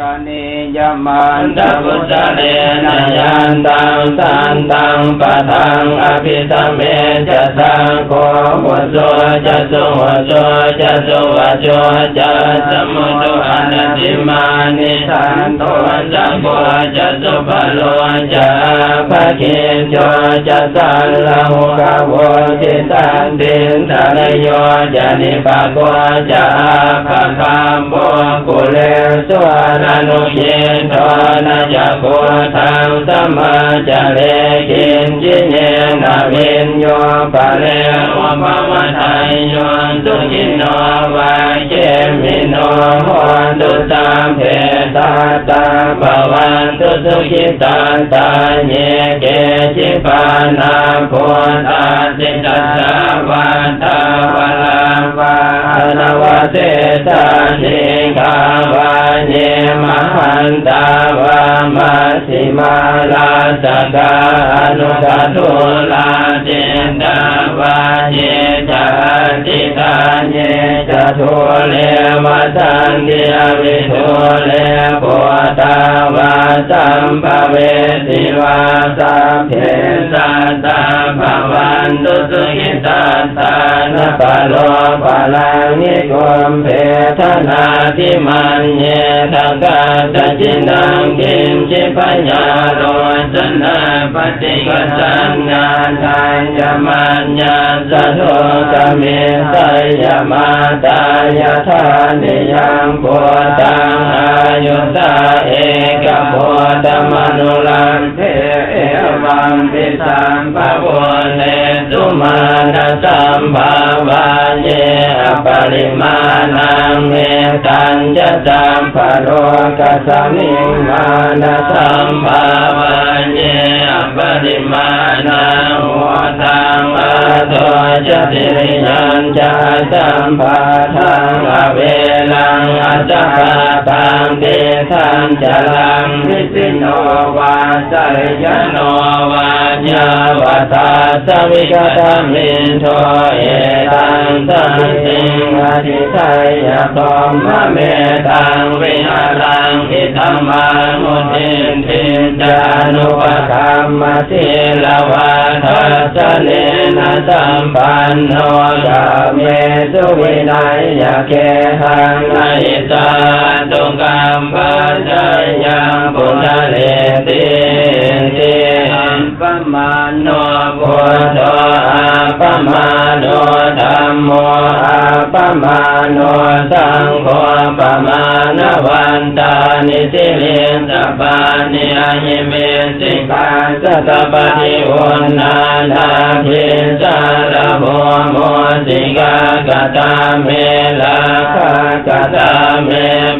รณียมันตพุทธเลนะยันตังสันตังปะทังอภิสัมเมจะสังโฆมุโสจะสุโหโสจะสุวัจโจจะสมุตุอนัตติมานิสันโตสังโฆจะสุภโลจะภะเกโยจะสัลละหุกะโวทิตันตินทะเลโยจะนิปะโกจะภะคัมโบกุเลสวานานุเยโตนะจะโกทังสัมมาจะเลกินจิเนนะเวนโยปะเลวะภวะไทยโยตุกินโนวะเจมิโนโหตุตาเพตาตาภวันตุสุขิตาตาเยเกจิปานาโพธาสิตัสสะวันตาวะลาวะนวะเตตานิกาวะเยมหันตาวะมัสสิมาลาสกาอนุตตุลาเจตาวะเยจะติตาเยจะทุเลวะสันติอวิทุเลโพตาวะสัมภเวสิวาสัพเพสัตตาภวันตุสุขิตาตานะปะโลปะลังนิโกมเพทนาทิมันเยทังกาตจินังกินจิปัญญาโลจนะปฏิกัจจัญญาทานยมัญญาสะโทกะเมสยมาตายะทานิยังโพตังอายุตาเอกโพธมนุลังเทเอวังปิสัมภโวเนสุมาณสัมภาวะเยอปริมาณังเมตัญจะสัมภโรกัสสมิงมาณสัมภาวะเยอปริมาณังโหตังอาโตจะติริยัญจะสัมภาทังอเวลังอัจจาตังเตทังจะลังนิสิโนวาสยโนวาญาวตาสวิกตมินโทเอตังสังสิงอธิไทยพรหมเมตังวิหารังอิธัมมังมุทินทินจานุปคัมมะทิลวะทัสสะเนนะสัมปันโนกาเมสุวินัยยะเกหังไอตาตุกัมปัจจยังปุถะเลติติอัปปมาโนพุทโธอัปปมาโนธัมโมอัปปมาโนสังโฆปมาณวันตานิสิเลสปานิอายิเมสิกาสัตปฏิอุณนานาภิสารโภโมสิกากตาเมลาภากตาเม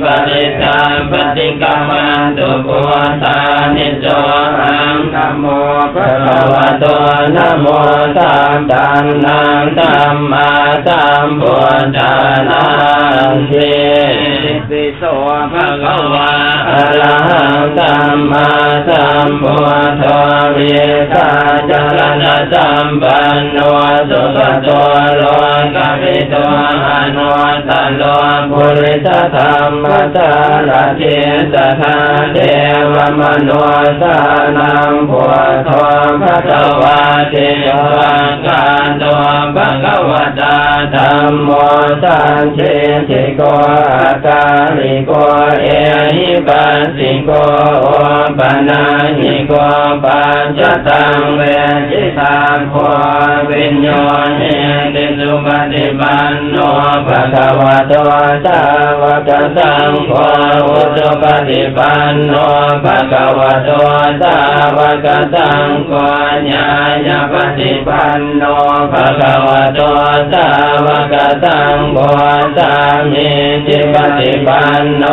ปริตาปฏิกัมมันตุปุตตานิโสหังธัมโมภะคะวะโตนะโมตัสสะนะธัมมาสัมพุทธานังเทติโสภะคะวะอะระหังสัมมาสัมพุทโธวิสัจจรณะสัมปันโนสุขโตโลกวิโตอนุตตโลปุริสธรรมสารถิสทาเทวมโนสานังพุทโธภะคะวะเทวะกาโตภะคะวะตาธัมโมสันเทติโกอาคาลิโกเอหิปัสสิโกโอปนาหิโกปัญจตังเวทิตังโพวิญโยเนติสุปฏิปันโนภะคะวะโตสาวกสังโฆอุชุปฏิปันโนภะคะวะโตสาวกสังโฆญาณปฏิปันโนภะคะวะโตสาวกสังโฆสามีจิปฏิปันโน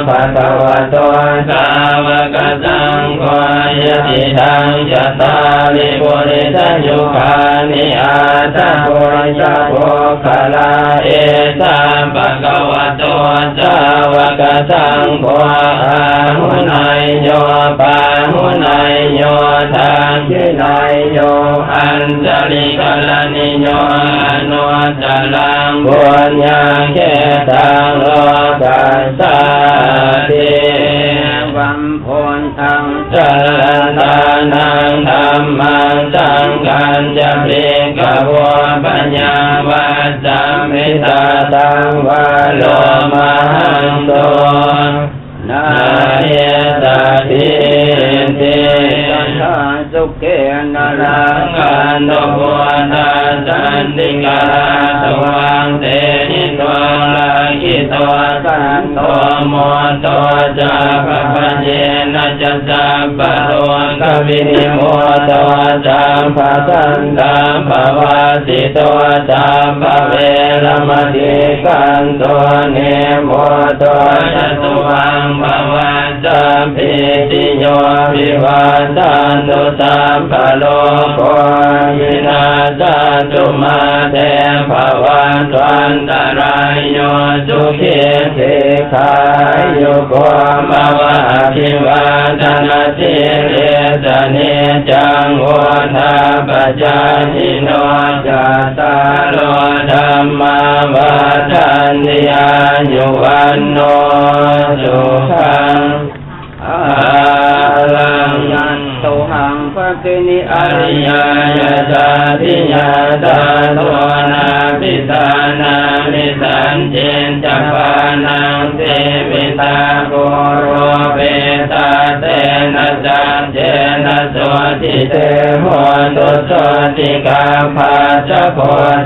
ภะคะวะโตสาวกสังโฆยติทังจัตตาริปุริสยุคานิอาตาปุริสโภคลาเอตัมภะคะวะโตสาวกสังโฆอาหุนายโยปาหุนายโยทังขินายโยอันจลิกลานิโยอนุตตรังบุญญาเขตังโลกัสสะติ ทังสารตานังธรรมังสังฆังจะเปกวะปัญญาวัสสมิตาตังวะโลมาหังโตนาเยตาทิเตสัทธาสุเกนะรังกันโนโพนาสันติกาตวังเตนิโตลาคิโตสันโตโมโตจะปะปัญเยนะจัสสะปะโตกวินิโมโตจัมภะสันตัมภวาสิโตจัมภเวรมติกันโตเนโมโตจัตุวังภวันตัมปิติโยวิวันตันตุสัมภโลกวินาศตุมาเตภวันตันตรายโยสุขิเทขายโยโกมาวะภิวาทนาสิเรสเนจังโหทาปัจจายิโนจัตตาโลธัมมาวัฏันติอายุวันโนสุขังอาลังยันโตหังภะคินิอริยญาตาทิญาตาโทนาปิตานามิสันเจนจัปปานังเตปิตาโกโรเปตาเตนะจันเจนะโสติเตโหตุโสติกาภาจะโพ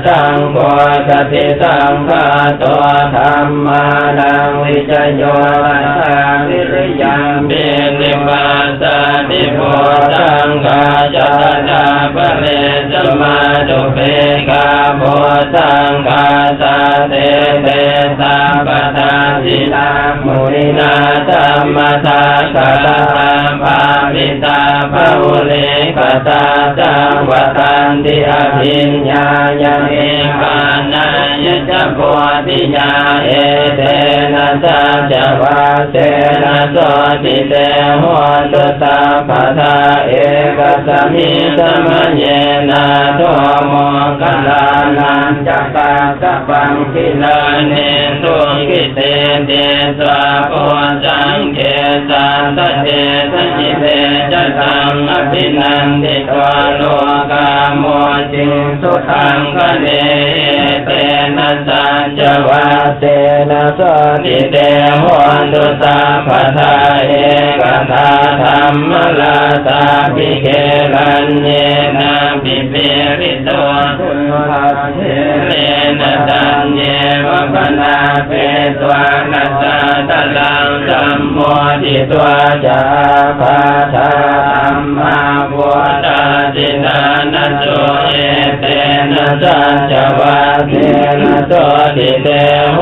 จังโกกติสังฆาตัวธรรมานังวิจโยปัสสาวิริยังเบนิบาสาติโพจังกาจัตตาปะเรสมาตุเปกาโพจังกาสาเตเตสาปทาสิลามุนินาธัมมทาคาลาภาวิตาภาวุเลกตาจังวตันติอภิญญายังเอกานายจะโพธิญาเอเตนะสัจวะเตนะโสติเตโหตุสัพพทาเอกสมิสมัญเยนะโทโมกัลลานันจักตาสัพพังคิลาเนตุกิเตเตสวะโพจังเกสันตเตสจิเตจะตังอภินันติโตโลกาโมจิสุขังคะเนเตนะสัจวะเตนะโสติเตโหตุสัพพทาเอกตาธัมมลาตาภิเกลันเยนะปิเปริโตทุนภัสเทเลนะสัญเยวะปนาเปตวานัสสะตะลังสัมโมทิตวาจาภาทาธัมมาพุทธาตินานะโสเอเตนะสัจวะเตนะโสติเตโห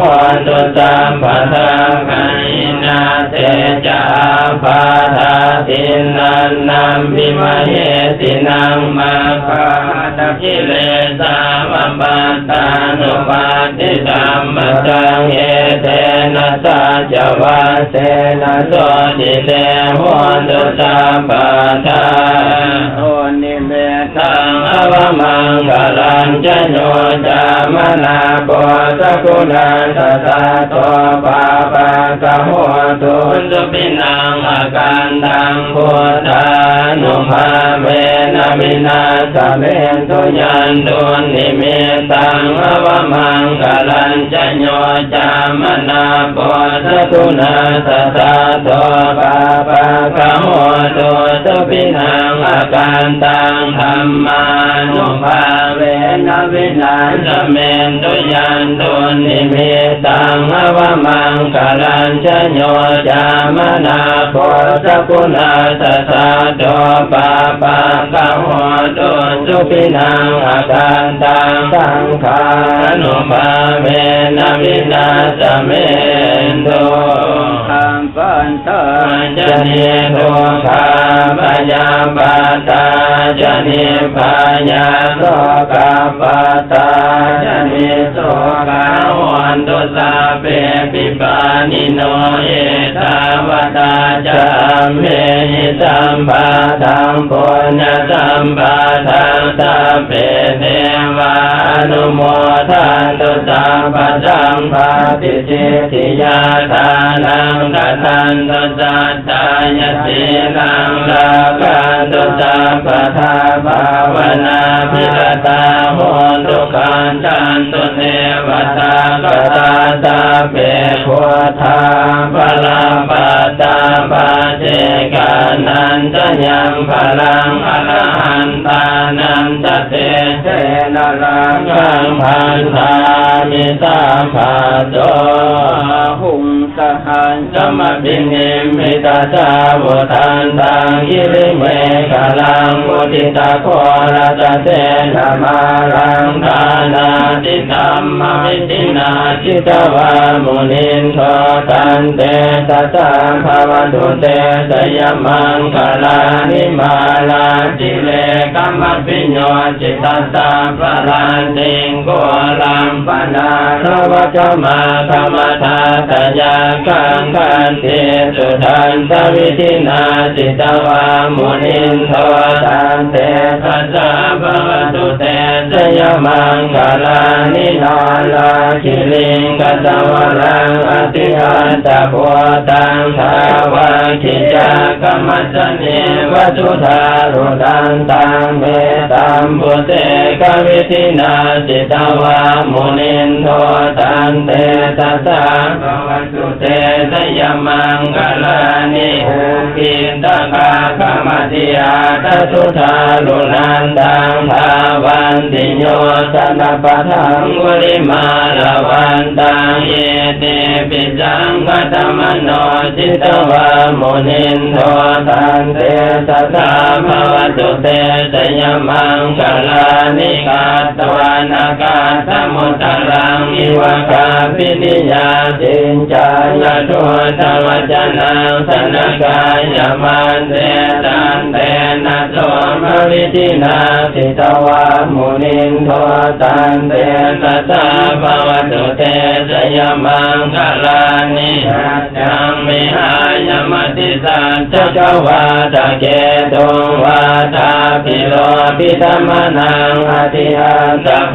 ตุสัมปทาคัยนาเตจาภาทาตินันนัมปิมเหตินังมาภาตกิเลสาวปัตตานุปาติธัมมจังเอเตนะสัจวะเตนะโสติเตโหตุสัพพทาโอนิเมตังอวมังกลัญจโยจามนาโปสกุณันตตาโตปาปากะโหตุสุปินังอาการตังพุทธานุภาเวนะวินาศเมตุยันตุนิเมตังอวมังกลัญจโยจามนาโปสกุณันตตาโตปาปากะโหตุสุปินังอาการตังธรรมานุภาเวนะวินาศเมตุยันตุนิเมตังอวมังกลัญจโยจามนาโพสกุณันตตาโตปาปากะโหตุสุปินังอาการตังสังขานุภาเวนะวินาศเมตุธัมปันตาจะเนโทคาปยาปาตาจะเนพายาโสกาปาตาจะเนโสกาวันตุสาเปปิปานิโนเยตาวตาจัมเมหิสัมปาทังปุญญสัมปาทังสัพเพเทวานุโมทันตุสัพพะสัม มภาติจิติยาทานังกตันตุสัตตายสีลังลาคันตุสัพพทาภาวนาภิรตาโหตุขันจันตุเทวตากตาตาเปโคทาภลาปัตตาปาเจกานันจะยังพลังอรหันตานันจะเตเทนะรังกังพันธามิตาภาโตหุงสหันจมปินิมิตาจาวุทันตังกิริเมฆลังมุติตาโคราชเตนะมาลังทานาติตัมมวิตินาจิตวามุนินโทตันเตตัสสะภวตุเตสยมังคลานิมาลาจิเลกัมมปิโยจิตตัสสะปะรันติงโกลัมปนาสวัจมาธรรมทาตยาคังคันเตสุทันตวิธินาจิตวามุนินโทตันเตตัสสะภวตุเตสยมังคลานินาลาคิลิงกัสวรังอติหันตะโพตังทาวาคิจากัมมัสเนวัตุธารุตันตังเมตัมปุเตกวิธินาจิตวามุนินโทตันเตตัสสะภวตุเตสยมังคลานิอุกินตกะกรรมติยาตตุธารุนันตังทาวันติโยสนะปะทังวริมาลวันตังเยเตปิสังฆตมโนจิตวามุนินโทตันเตสัสสะภวตุเตสยมังคลานิกาตวานากาสมุตตรังอิวกาปินิยาจินจายตุตวัจนังสนกายมันเตตันเตนะโสมวิธินาสิตวามุนินโทตันเตสัสสะภวตุเตสยมังคลานิจังมิหายมติสัจจวาตะเกตุวาตาปิโลปิธรรมนังอธิหันตะโพ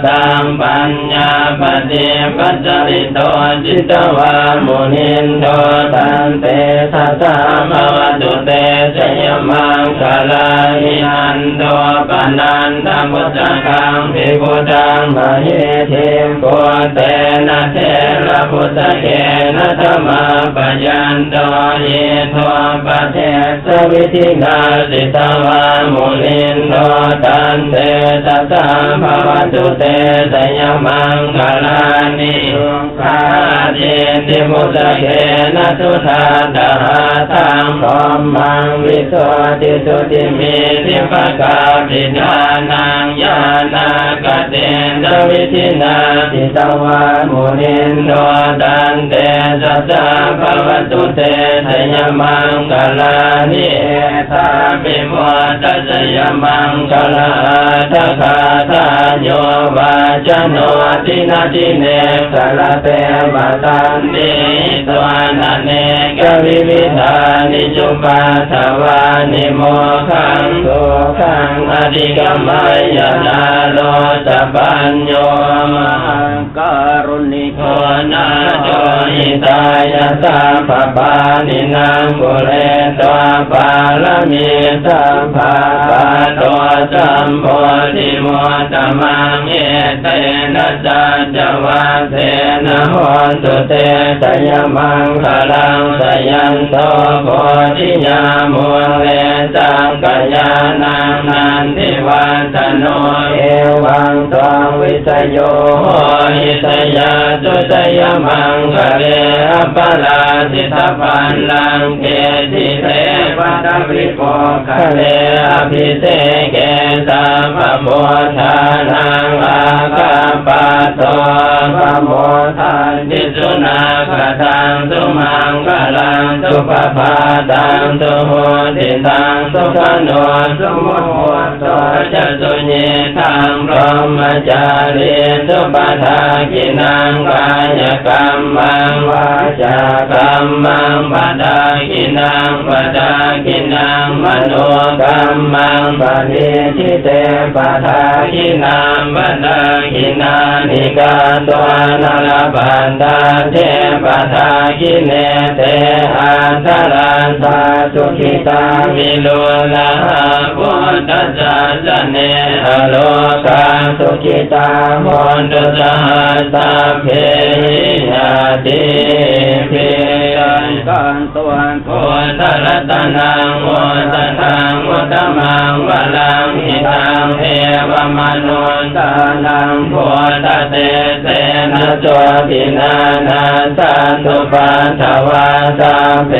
ตังปัญญาปฏิปัจจริโตจิตวามุนินโทตันเตสัสสะภวตุเตสยมังคลานิหันโตปนันตมุจจกังภิกขุตังมเหเทมโกเตนะเทระพุทธเกนะธรรมาปยันโตเยโทปะเทสวิธินาสิตวามุนินโทตันเตตัสสะภวตุเตสยมังคลานิสุขาเจติมุตตะเกนะทุธาตหาทังพรหมังวิโสติสุติมิทิปกาปิญาณังญาณากเตนะวิธินาสิตวามุนินโทตันเตสัสสะภวตุเตสยมังคลานิเอตาปิโมตัสยมังคลาทัคาทานโยวาจโนตินาติเนสลเตมตันติตวานาเนกวิวิธานิจุปัสสวานิโมขังโสขังอธิกมายนาโลจปัญโยมหังการุณิโกนาโจหิตายาสัพพปานินางกุเลตวาปาลมีสัพพะปะตัวสัมโพธิโมตมังเอเตนะสัจวาเทนะโหตุเตสยมังคลังสยันโตโพธิญามุเลสังกายานังนันทิวันตโนเอวังตวังวิสโยโหหิตยาตุสยมังคะเลอปลาสิตปันลังเกติเทปัตติโกคะเลอภิเสเกสัมปโมทานังอาคาปะโตปโมทันติสุนาคตังสุมังคลังสุป ภาตังสุโหติตังสุขโนสุมุตโตจะสุญิทังพรหมจารีสุปทากินังกายกรรมังวาจากรรมังปทากินังปทากินังมโนกรรมังปณิทิเตปทากินังปทากินานิกาตัวนรบันดาเทปทากิเนเตอันตรันตาสุขิตาวิโลลาพุทธศาสเนอโลกาสุขิตาโหตุสหัสสะเพยาติภิกันตวันโพธรัตนังโมตตังอุตมังวลังหิตังเทวมนุสสานังโพธเตเสนะโสตินานาสันตุปัฏฐวาสัพเพ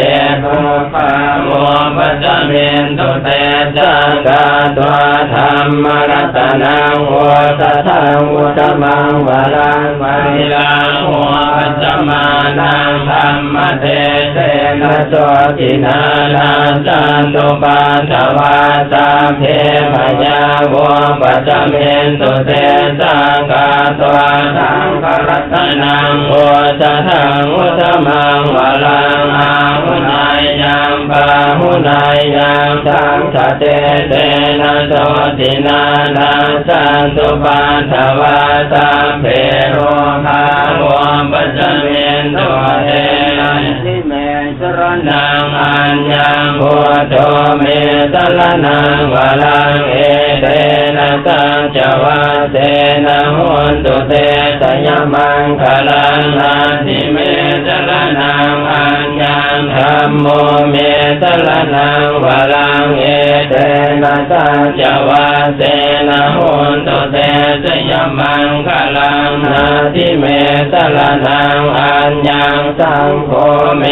ทุกขาโมปัจจเมนตุเตจังกาตัวธรรมรัตนังโอตทังอุตมังวลังวิลังโอปัจจมานังธรรมเทเสนะโสตินานาสันตุปัฏฐวาสัพเพมยาโวปัจจเมนตุเตจังกาตัวสังฆรัตนังโอตทังอุตมังวลังอาหุนายยังปะหุนายยังสังฆเตเตนะโสตินานาสันตุปัฏฐวาสัพเพโรคาโวปัจจเมนตุเตสิเมสรนังอัญญังโพโตเมสรนังวลังเอเตนะสัจจวัสเตนะโหนตุเตสยมังคลังนาทิเมสรนังอัญญังธัมโมเมสรนังวลังเอเตนะสัจจวัสเตนะโหนตุเตสยมังคลังนาทิเมสรนังอัญญังสังโฆเม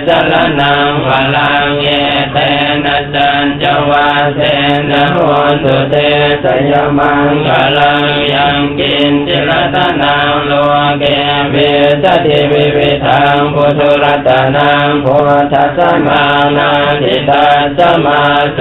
สรนังวลังเอเตนะสัจจวัสเตนะโหนตุเตสยมังคลังยังกินจิรัตนังโลเกเวสติวิวิทังพุทธรัตนังโพธิสัมมานาทิตัสสมาโส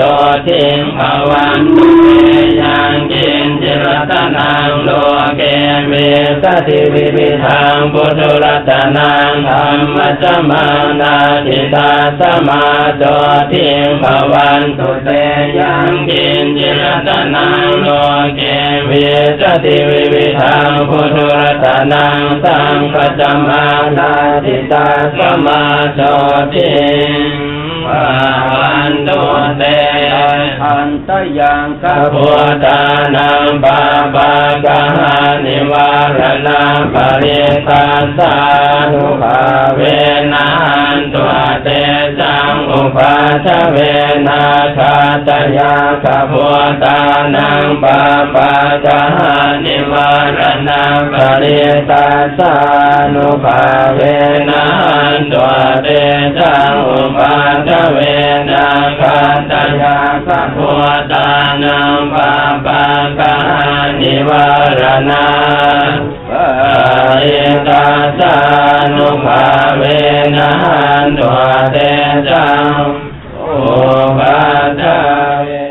ทิงภวันตุเตยังกินจิรัตนังโลเกเวสติวิวิทังพุทธรัตนังธรรมสัมมานาทิตัสสมาโสทิงภวันตุเตยังกินจิรัตนังโลเกเวสติวิวิทังพุทธรัตนังสังฆสัมมานาทิตัสสมาโสทิงภวันตุเตอันตยังกัพพุทธานังปาปะกะหานิวารณังปริคัสสานุภาเวนะหันตุเตสังอุปัฏฐเวนะคาตยากัพพุทธานังปาปะกะหานิวารณังปริคัสสานุภาเวนะหันตุเตสังอุปัฏฐเวนะคาตยากัพพุทธานังปาปะกะหานิวารณังปริคัสสานุภาเวนะหันตุเตสังอุปัฏฐเว